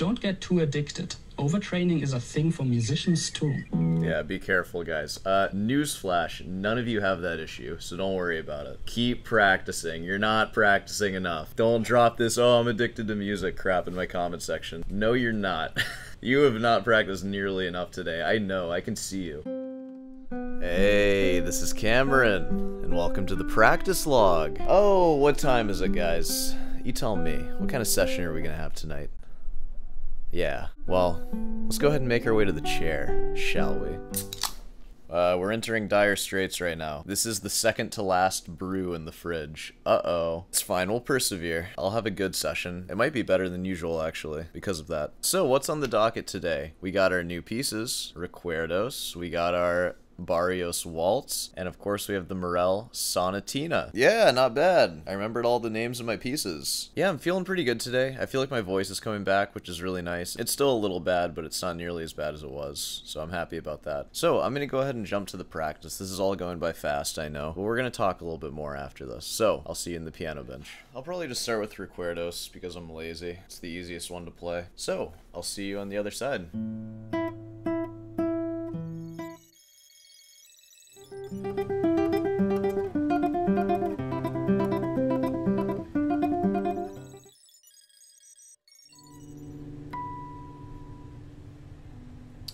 don't get too addicted. Overtraining is a thing for musicians too. Yeah, be careful, guys. Newsflash, none of you have that issue, so don't worry about it. Keep practicing. You're not practicing enough. Don't drop this, oh, I'm addicted to music crap in my comment section. No, you're not. You have not practiced nearly enough today. I know, I can see you. Hey, this is Cameron, and welcome to the practice log. Oh, what time is it, guys? You tell me, what kind of session are we gonna have tonight? Yeah, well, let's go ahead and make our way to the chair, shall we? We're entering dire straits right now. This is the second to last brew in the fridge. Uh-oh. It's fine, we'll persevere. I'll have a good session. It might be better than usual, actually, because of that. So, what's on the docket today? We got our new pieces, Recuerdos. We got our Barrios Waltz, and of course we have the Morel Sonatina. Yeah, not bad. I remembered all the names of my pieces. Yeah, I'm feeling pretty good today. I feel like my voice is coming back, which is really nice. It's still a little bad, but it's not nearly as bad as it was, so I'm happy about that. So, I'm gonna go ahead and jump to the practice. This is all going by fast, I know, but we're gonna talk a little bit more after this. So, I'll see you in the piano bench. I'll probably just start with Recuerdos, because I'm lazy. It's the easiest one to play. So, I'll see you on the other side.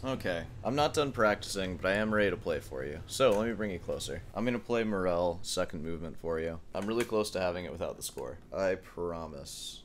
Okay, I'm not done practicing, but I am ready to play for you. So, let me bring you closer. I'm gonna play Morel, second movement for you. I'm really close to having it without the score. I promise.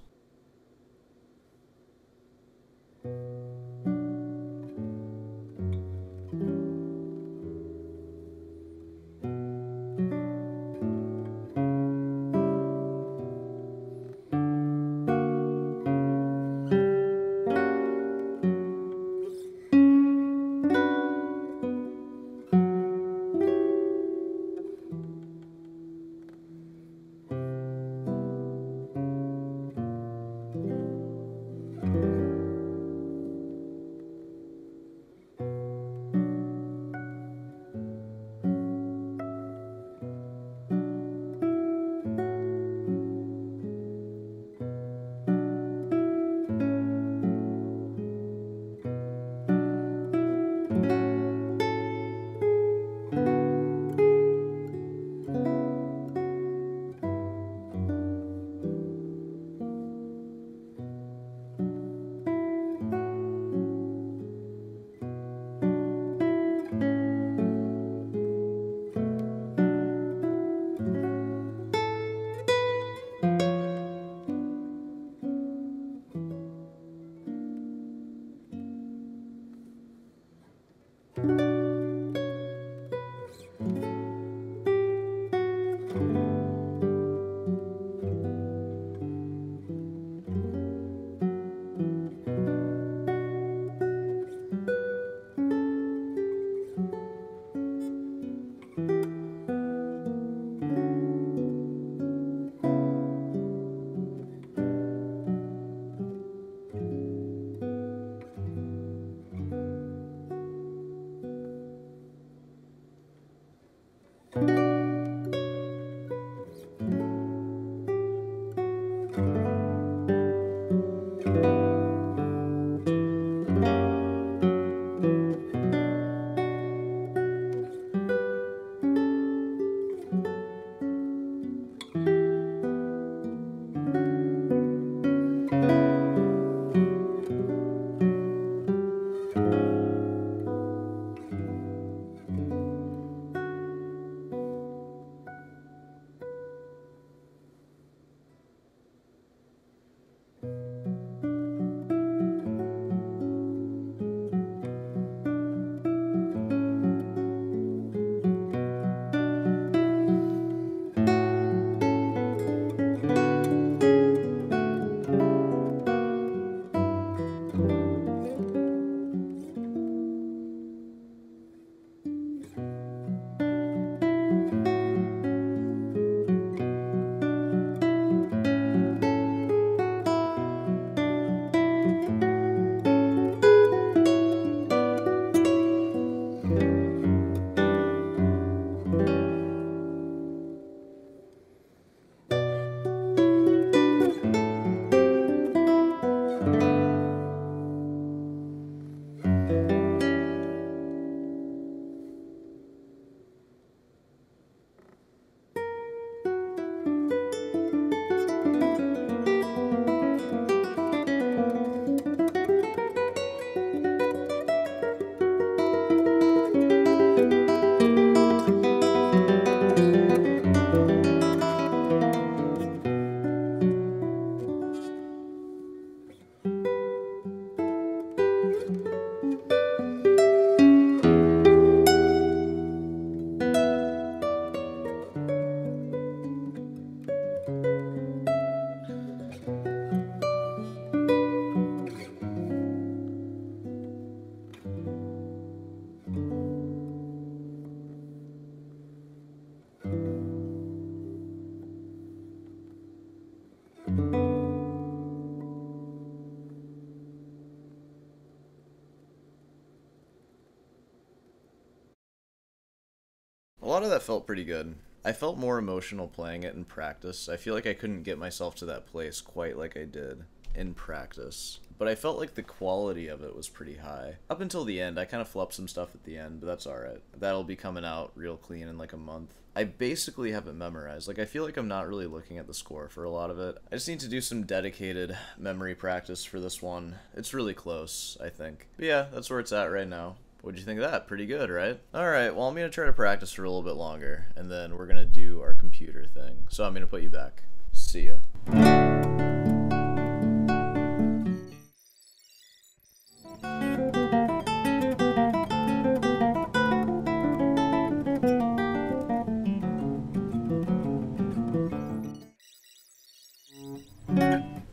A lot of that felt pretty good. I felt more emotional playing it in practice. I feel like I couldn't get myself to that place quite like I did in practice. But I felt like the quality of it was pretty high. Up until the end, I kind of flubbed some stuff at the end, but that's alright. That'll be coming out real clean in like a month. I basically have it memorized. Like, I feel like I'm not really looking at the score for a lot of it. I just need to do some dedicated memory practice for this one. It's really close, I think. But yeah, that's where it's at right now. What'd you think of that? Pretty good, right? Alright, well, I'm gonna try to practice for a little bit longer, and then we're gonna do our computer thing. So I'm gonna put you back. See ya.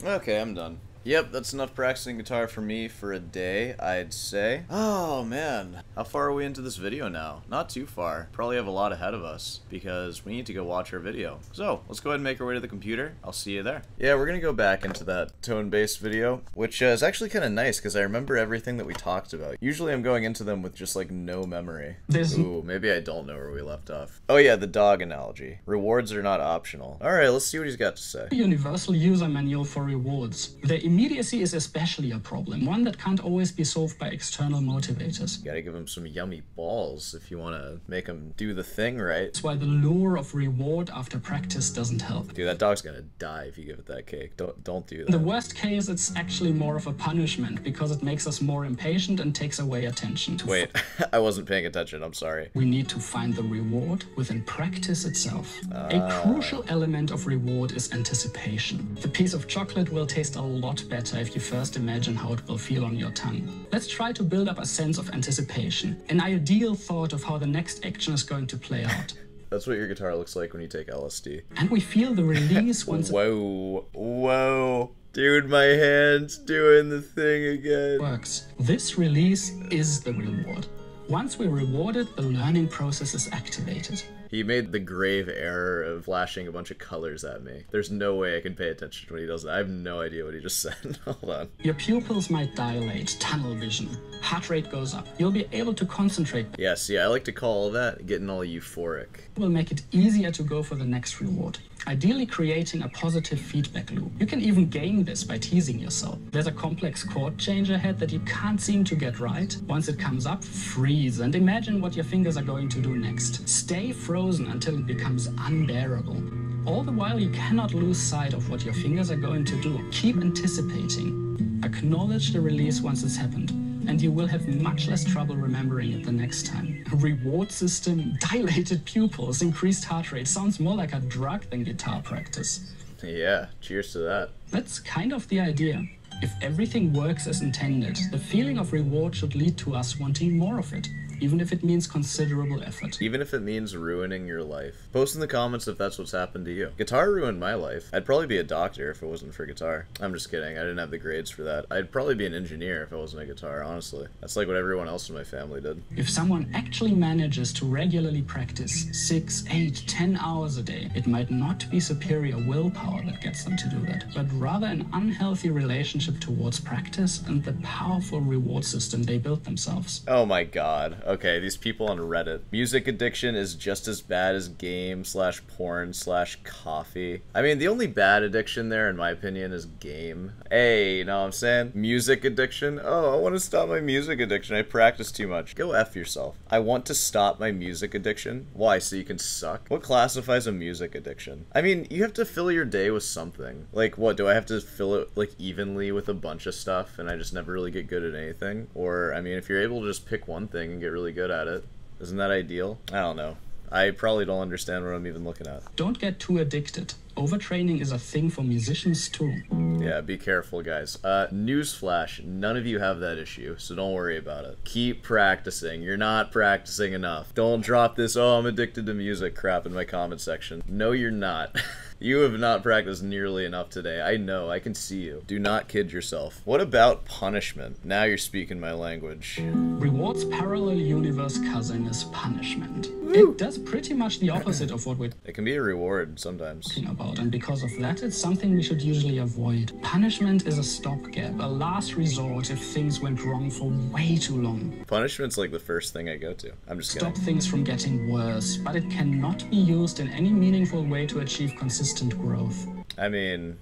Okay, I'm done. Yep, that's enough practicing guitar for me for a day, I'd say. Oh, man. How far are we into this video now? Not too far. Probably have a lot ahead of us, because we need to go watch our video. So, let's go ahead and make our way to the computer. I'll see you there. Yeah, we're gonna go back into that tone-based video, which is actually kind of nice, because I remember everything that we talked about. Usually I'm going into them with just, like, no memory. Ooh, maybe I don't know where we left off. Oh yeah, the dog analogy. Rewards are not optional. Alright, let's see what he's got to say. Universal user manual for rewards. The immediacy is especially a problem, one that can't always be solved by external motivators. You gotta give him some yummy balls if you want to make him do the thing right. That's why the lure of reward after practice doesn't help. Dude, that dog's gonna die if you give it that cake. Don't do that. In the worst case, it's actually more of a punishment, because it makes us more impatient and takes away attention. Wait, I wasn't paying attention, I'm sorry. We need to find the reward within practice itself. A crucial element of reward is anticipation. The piece of chocolate will taste a lot better if you first imagine how it will feel on your tongue. Let's try to build up a sense of anticipation, an ideal thought of how the next action is going to play out. That's what your guitar looks like when you take LSD. And we feel the release once Whoa. Dude, my hand's doing the thing again. it works. This release is the reward. Once we're rewarded, the learning process is activated. He made the grave error of flashing a bunch of colors at me. There's no way I can pay attention to when he does that. I have no idea what he just said. Hold on. Your pupils might dilate, tunnel vision. Heart rate goes up. You'll be able to concentrate. Yeah, see, I like to call that getting all euphoric. It will make it easier to go for the next reward, ideally creating a positive feedback loop. You can even game this by teasing yourself. There's a complex chord change ahead that you can't seem to get right. Once it comes up, freeze and imagine what your fingers are going to do next. Stay frozen until it becomes unbearable. All the while, you cannot lose sight of what your fingers are going to do. Keep anticipating. Acknowledge the release once it's happened, and you will have much less trouble remembering it the next time. A reward system, dilated pupils, increased heart rate sounds more like a drug than guitar practice. Yeah, cheers to that. That's kind of the idea. If everything works as intended, the feeling of reward should lead to us wanting more of it, even if it means considerable effort. Even if it means ruining your life. Post in the comments if that's what's happened to you. Guitar ruined my life. I'd probably be a doctor if it wasn't for guitar. I'm just kidding, I didn't have the grades for that. I'd probably be an engineer if it wasn't a guitar, honestly. That's like what everyone else in my family did. If someone actually manages to regularly practice 6, 8, 10 hours a day, it might not be superior willpower that gets them to do that, but rather an unhealthy relationship towards practice and the powerful reward system they built themselves. Oh my god. Okay, these people on Reddit. Music addiction is just as bad as game/porn/coffee. I mean, the only bad addiction there, in my opinion, is game. Hey, you know what I'm saying? Music addiction? Oh, I want to stop my music addiction. I practice too much. Go F yourself. I want to stop my music addiction? Why, so you can suck? What classifies a music addiction? I mean, you have to fill your day with something. Like, what, do I have to fill it, like, evenly with a bunch of stuff, and I just never really get good at anything? Or, I mean, if you're able to just pick one thing and get really good at it, isn't that ideal? I don't know. I probably don't understand what I'm even looking at. Don't get too addicted. Overtraining is a thing for musicians too. Yeah, be careful, guys. Newsflash, none of you have that issue, so don't worry about it. Keep practicing. You're not practicing enough. Don't drop this, oh, I'm addicted to music crap in my comment section. No, you're not. You have not practiced nearly enough today. I know, I can see you. Do not kid yourself. What about punishment? Now you're speaking my language. Rewards parallel universe cousin is punishment. Woo! It does pretty much the opposite of what we're It can be a reward sometimes. talking about. about, and because of that, it's something we should usually avoid. Punishment is a stopgap, a last resort if things went wrong for way too long. Punishment's like the first thing I go to. I'm just kidding. Stop things from getting worse, but it cannot be used in any meaningful way to achieve consistent growth. I mean...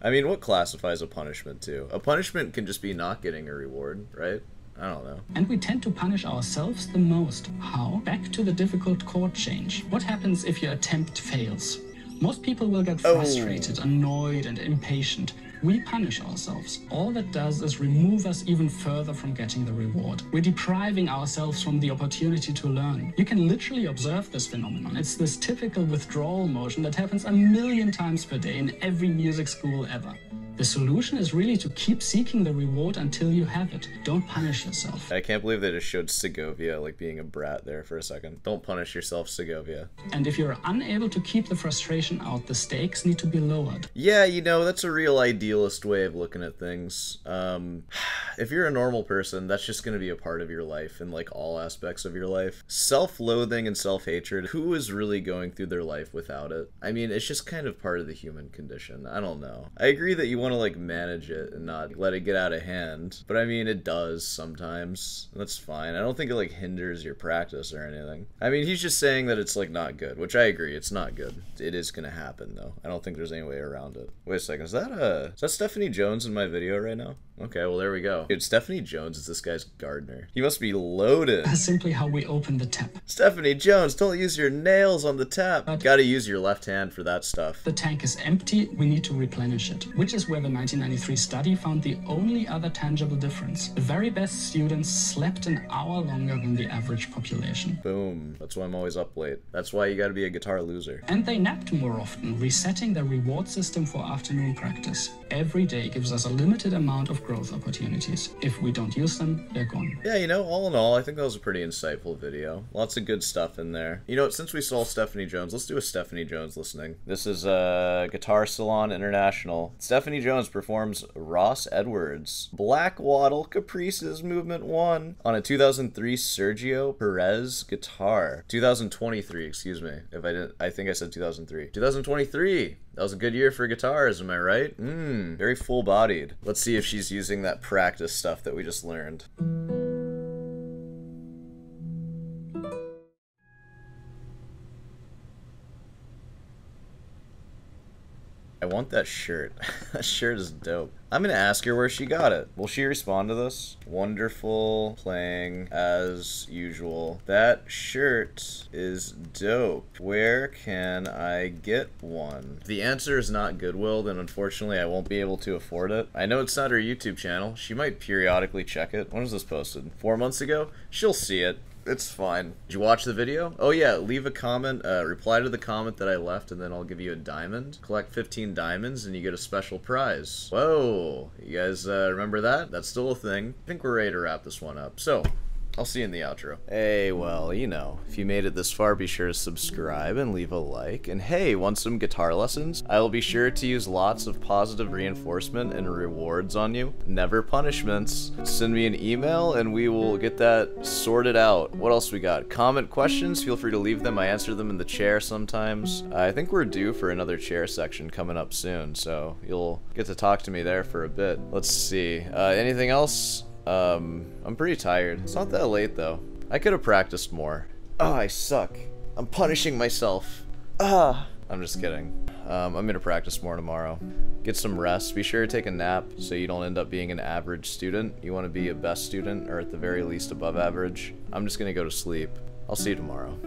I mean, what classifies a punishment too? A punishment can just be not getting a reward, right? I don't know. And we tend to punish ourselves the most. How? Back to the difficult chord change. What happens if your attempt fails? Most people will get frustrated, annoyed, and impatient. We punish ourselves. All that does is remove us even further from getting the reward. We're depriving ourselves from the opportunity to learn. You can literally observe this phenomenon. It's this typical withdrawal motion that happens a million times per day in every music school ever. The solution is really to keep seeking the reward until you have it. Don't punish yourself. I can't believe they just showed Segovia like being a brat there for a second. Don't punish yourself, Segovia. And if you're unable to keep the frustration out, the stakes need to be lowered. Yeah, you know, that's a real idealist way of looking at things. If you're a normal person, that's just going to be a part of your life in like all aspects of your life. Self-loathing and self-hatred, who is really going through their life without it? I mean, it's just kind of part of the human condition. I don't know. I agree that you want to like manage it and not let it get out of hand, but I mean it does sometimes. That's fine. I don't think it like hinders your practice or anything. I mean, he's just saying that it's like not good, which I agree, it's not good. It is gonna happen though. I don't think there's any way around it. Wait a second, is that Stephanie Jones in my video right now? Okay, well there we go. Dude, Stephanie Jones is this guy's gardener. He must be loaded. That's simply how we open the tap. Stephanie Jones, don't use your nails on the tap. Gotta use your left hand for that stuff. The tank is empty, we need to replenish it, which is where the 1993 study found the only other tangible difference. The very best students slept an hour longer than the average population. Boom. That's why I'm always up late. That's why you gotta be a guitar loser. And they napped more often, resetting their reward system for afternoon practice. Every day gives us a limited amount of growth opportunities. If we don't use them, they're gone. Yeah, you know, all in all, I think that was a pretty insightful video. Lots of good stuff in there. You know, since we saw Stephanie Jones, let's do a Stephanie Jones listening. This is Guitar Salon International. Stephanie Jones performs Ross Edwards' Black Waddle Caprices Movement 1 on a 2003 Sergio Perez guitar. 2023, excuse me. If I didn't, I think I said 2003. 2023! That was a good year for guitars, am I right? Very full-bodied. Let's see if she's using that practice stuff that we just learned. I want that shirt. That shirt is dope. I'm gonna ask her where she got it. Will she respond to this? Wonderful playing as usual. That shirt is dope. Where can I get one? If the answer is not Goodwill, then unfortunately I won't be able to afford it. I know it's not her YouTube channel. She might periodically check it. When was this posted? 4 months ago? She'll see it. It's fine. Did you watch the video? Oh yeah, leave a comment, reply to the comment that I left, and then I'll give you a diamond. Collect 15 diamonds and you get a special prize. Whoa, you guys remember that? That's still a thing. I think we're ready to wrap this one up. So, I'll see you in the outro. Hey, well, you know, if you made it this far, be sure to subscribe and leave a like. And hey, want some guitar lessons? I will be sure to use lots of positive reinforcement and rewards on you. Never punishments. Send me an email and we will get that sorted out. What else we got? Comment questions, feel free to leave them. I answer them in the chair sometimes. I think we're due for another chair section coming up soon, so you'll get to talk to me there for a bit. Let's see. Anything else? I'm pretty tired. It's not that late though. I could have practiced more. Oh, I suck. I'm punishing myself. I'm just kidding. I'm gonna practice more tomorrow. Get some rest. Be sure to take a nap so you don't end up being an average student. You want to be a best student, or at the very least above average. I'm just gonna go to sleep. I'll see you tomorrow.